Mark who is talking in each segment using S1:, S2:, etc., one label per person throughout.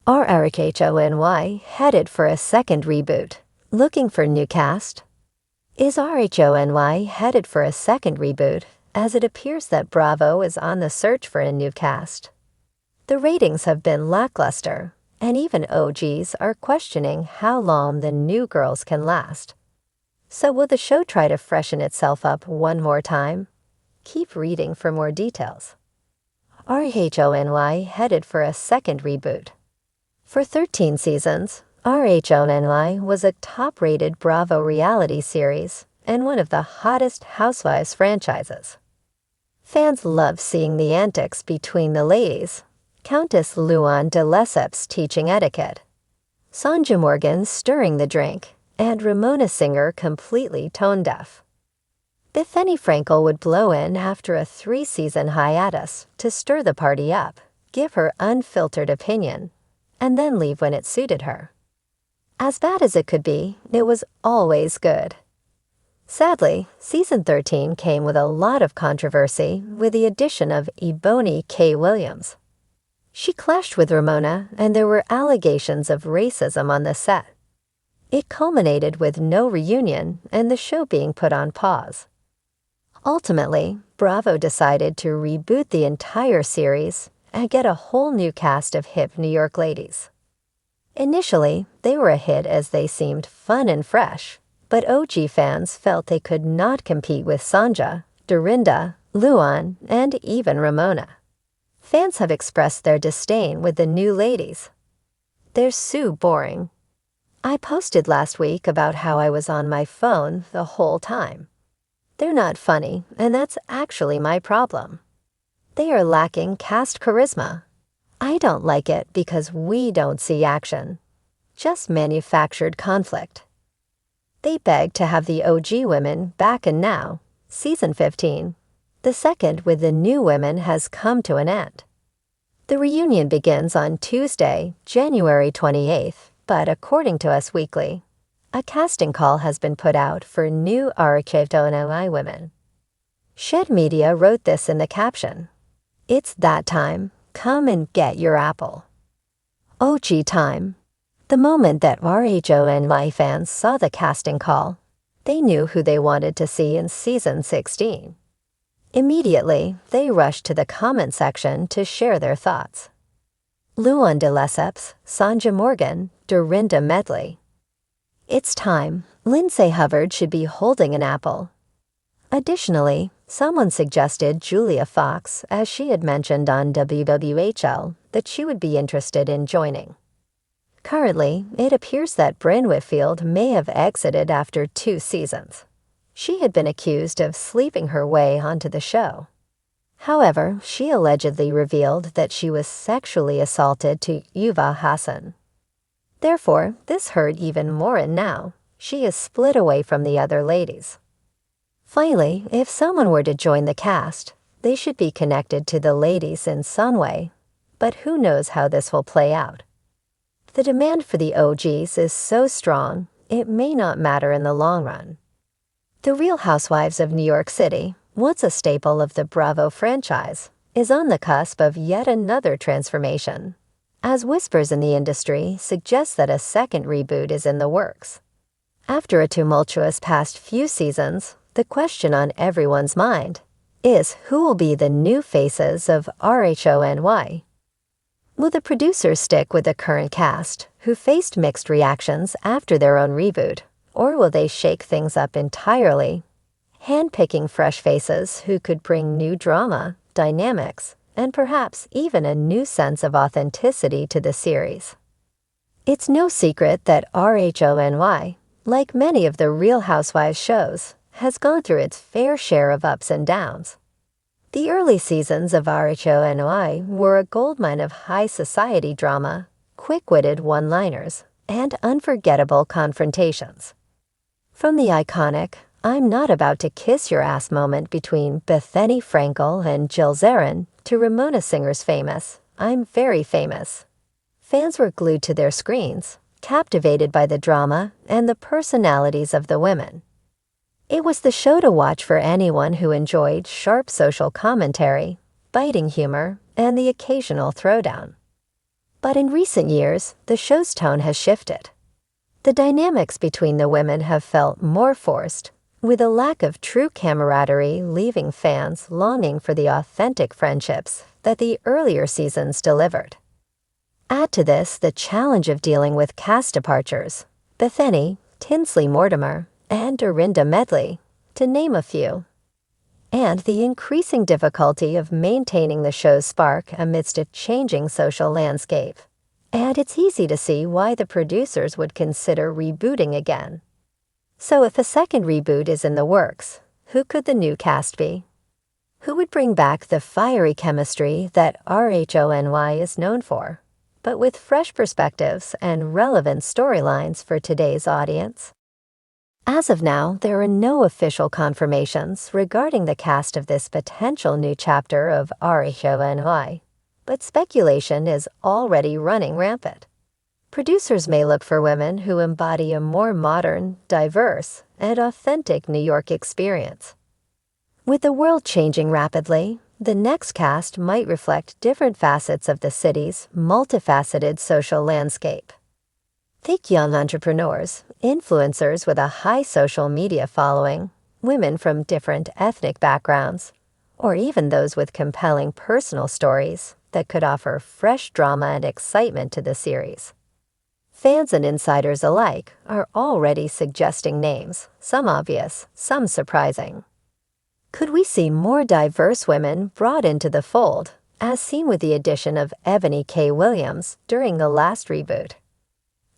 S1: Are RHONY headed for a second reboot? Looking for new cast? Is RHONY headed for a second reboot, as it appears that Bravo is on the search for a new cast? The ratings have been lackluster, and even OGs are questioning how long the new girls can last. So will the show try to freshen itself up one more time? Keep reading for more details. RHONY headed for a second reboot. For 13 seasons, RHONY was a top-rated Bravo reality series and one of the hottest Housewives franchises. Fans love seeing the antics between the ladies, Countess Luann de Lesseps teaching etiquette, Sonja Morgan stirring the drink, and Ramona Singer completely tone-deaf. Bethany Frankel would blow in after a 3-season hiatus to stir the party up, give her unfiltered opinion, and then leave when it suited her. As bad as it could be, it was always good. Sadly, season 13 came with a lot of controversy with the addition of Ebony K. Williams. She clashed with Ramona, and there were allegations of racism on the set. It culminated with no reunion and the show being put on pause. Ultimately, Bravo decided to reboot the entire series and get a whole new cast of hip New York ladies. Initially, they were a hit as they seemed fun and fresh, but OG fans felt they could not compete with Sonja, Dorinda, Luann, and even Ramona. Fans have expressed their disdain with the new ladies. They're so boring. I posted last week about how I was on my phone the whole time. They're not funny, and that's actually my problem. They are lacking cast charisma. I don't like it because we don't see action, just manufactured conflict. They beg to have the OG women back, and now, season 15, the second with the new women has come to an end. The reunion begins on Tuesday, January 28th, but according to Us Weekly, a casting call has been put out for new RHONY women. Shed Media wrote this in the caption: "It's that time. Come and get your apple." OG time. The moment that RHONY fans saw the casting call, they knew who they wanted to see in season 16. Immediately, they rushed to the comment section to share their thoughts. Luann de Lesseps, Sonja Morgan, Dorinda Medley. "It's time. Lindsay Hubbard should be holding an apple." Additionally, someone suggested Julia Fox, as she had mentioned on WWHL that she would be interested in joining. Currently, it appears that Brynn Whitfield may have exited after 2 seasons. She had been accused of sleeping her way onto the show. However, she allegedly revealed that she was sexually assaulted to Yuva Hassan. Therefore, this hurt even more, and now she is split away from the other ladies. Finally, if someone were to join the cast, they should be connected to the ladies in some way, but who knows how this will play out. The demand for the OGs is so strong, it may not matter in the long run. The Real Housewives of New York City, once a staple of the Bravo franchise, is on the cusp of yet another transformation, as whispers in the industry suggest that a second reboot is in the works. After a tumultuous past few seasons, the question on everyone's mind is who will be the new faces of RHONY. Will the producers stick with the current cast, who faced mixed reactions after their own reboot, or will they shake things up entirely, handpicking fresh faces who could bring new drama, dynamics, and perhaps even a new sense of authenticity to the series? It's no secret that RHONY, like many of the Real Housewives shows, has gone through its fair share of ups and downs. The early seasons of RHONY were a goldmine of high society drama, quick-witted one-liners, and unforgettable confrontations. From the iconic "I'm not about to kiss your ass" moment between Bethany Frankel and Jill Zarin to Ramona Singer's famous "I'm very famous," fans were glued to their screens, captivated by the drama and the personalities of the women. It was the show to watch for anyone who enjoyed sharp social commentary, biting humor, and the occasional throwdown. But in recent years, the show's tone has shifted. The dynamics between the women have felt more forced, with a lack of true camaraderie leaving fans longing for the authentic friendships that the earlier seasons delivered. Add to this the challenge of dealing with cast departures, Bethany, Tinsley Mortimer, and Dorinda Medley, to name a few, and the increasing difficulty of maintaining the show's spark amidst a changing social landscape. And it's easy to see why the producers would consider rebooting again. So if a second reboot is in the works, who could the new cast be? Who would bring back the fiery chemistry that RHONY is known for, but with fresh perspectives and relevant storylines for today's audience? As of now, there are no official confirmations regarding the cast of this potential new chapter of RHONY. But speculation is already running rampant. Producers may look for women who embody a more modern, diverse, and authentic New York experience. With the world changing rapidly, the next cast might reflect different facets of the city's multifaceted social landscape. Think young entrepreneurs, influencers with a high social media following, women from different ethnic backgrounds, or even those with compelling personal stories that could offer fresh drama and excitement to the series. Fans and insiders alike are already suggesting names, some obvious, some surprising. Could we see more diverse women brought into the fold, as seen with the addition of Ebony K. Williams during the last reboot?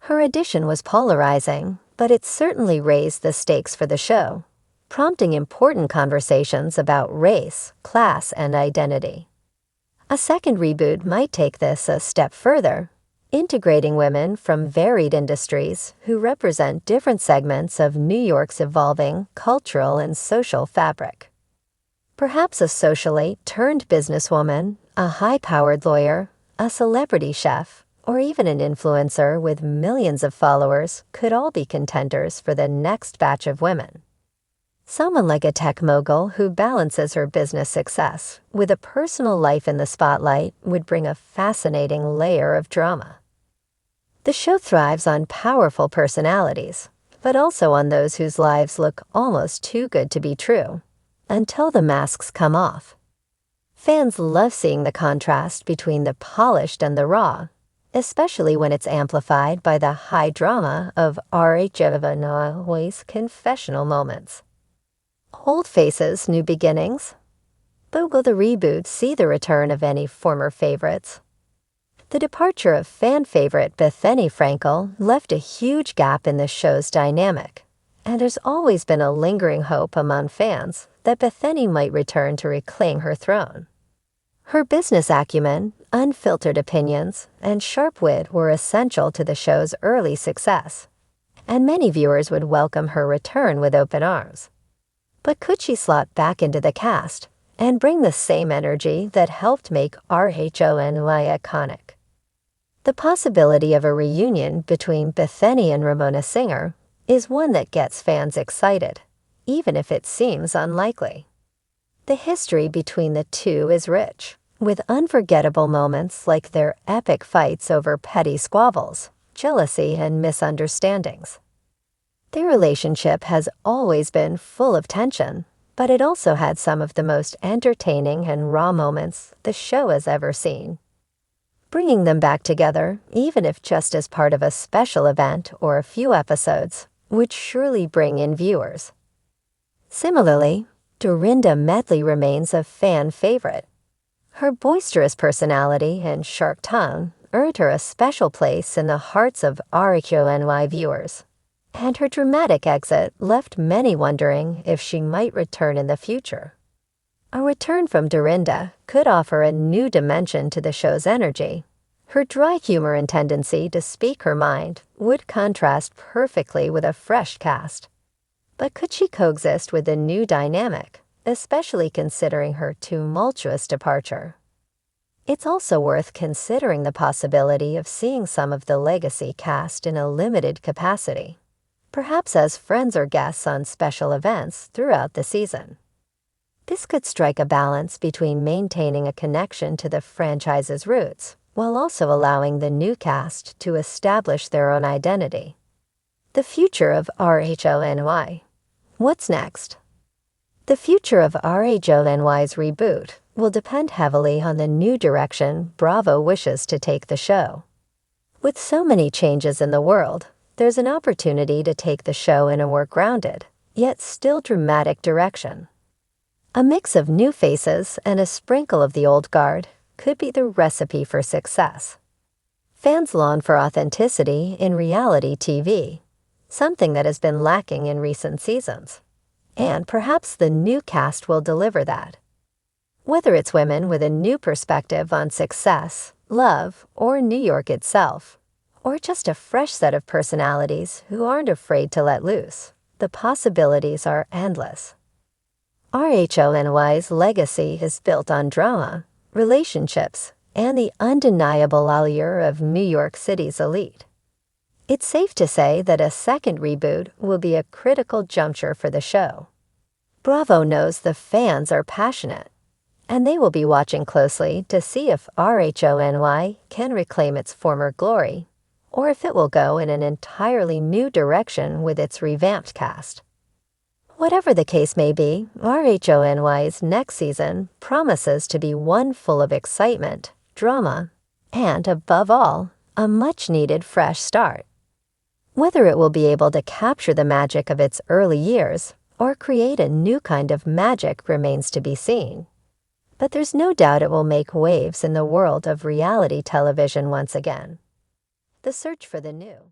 S1: Her addition was polarizing, but it certainly raised the stakes for the show, prompting important conversations about race, class, and identity. A second reboot might take this a step further, integrating women from varied industries who represent different segments of New York's evolving cultural and social fabric. Perhaps a socialite-turned-businesswoman, a high-powered lawyer, a celebrity chef, or even an influencer with millions of followers could all be contenders for the next batch of women. Someone like a tech mogul who balances her business success with a personal life in the spotlight would bring a fascinating layer of drama. The show thrives on powerful personalities, but also on those whose lives look almost too good to be true, until the masks come off. Fans love seeing the contrast between the polished and the raw, especially when it's amplified by the high drama of RHONY's confessional moments. Old faces, new beginnings. But will the reboot see the return of any former favorites? The departure of fan favorite Bethany Frankel left a huge gap in the show's dynamic, and there's always been a lingering hope among fans that Bethany might return to reclaim her throne. Her business acumen, unfiltered opinions, and sharp wit were essential to the show's early success, and many viewers would welcome her return with open arms. But could she slot back into the cast and bring the same energy that helped make RHONY iconic? The possibility of a reunion between Bethany and Ramona Singer is one that gets fans excited, even if it seems unlikely. The history between the two is rich, with unforgettable moments like their epic fights over petty squabbles, jealousy, and misunderstandings. Their relationship has always been full of tension, but it also had some of the most entertaining and raw moments the show has ever seen. Bringing them back together, even if just as part of a special event or a few episodes, would surely bring in viewers. Similarly, Dorinda Medley remains a fan favorite. Her boisterous personality and sharp tongue earned her a special place in the hearts of RHONY viewers, and her dramatic exit left many wondering if she might return in the future. A return from Dorinda could offer a new dimension to the show's energy. Her dry humor and tendency to speak her mind would contrast perfectly with a fresh cast. But could she coexist with the new dynamic, especially considering her tumultuous departure? It's also worth considering the possibility of seeing some of the legacy cast in a limited capacity, perhaps as friends or guests on special events throughout the season. This could strike a balance between maintaining a connection to the franchise's roots while also allowing the new cast to establish their own identity. The future of RHONY. What's next? The future of RHONY's Reboot will depend heavily on the new direction Bravo wishes to take the show. With so many changes in the world, there's an opportunity to take the show in a more grounded, yet still dramatic direction. A mix of new faces and a sprinkle of the old guard could be the recipe for success. Fans long for authenticity in reality TV, something that has been lacking in recent seasons. And perhaps the new cast will deliver that. Whether it's women with a new perspective on success, love, or New York itself, or just a fresh set of personalities who aren't afraid to let loose, the possibilities are endless. RHONY's legacy is built on drama, relationships, and the undeniable allure of New York City's elite. It's safe to say that a second reboot will be a critical juncture for the show. Bravo knows the fans are passionate, and they will be watching closely to see if RHONY can reclaim its former glory, or if it will go in an entirely new direction with its revamped cast. Whatever the case may be, RHONY's next season promises to be one full of excitement, drama, and, above all, a much-needed fresh start. Whether it will be able to capture the magic of its early years or create a new kind of magic remains to be seen. But there's no doubt it will make waves in the world of reality television once again. The search for the new.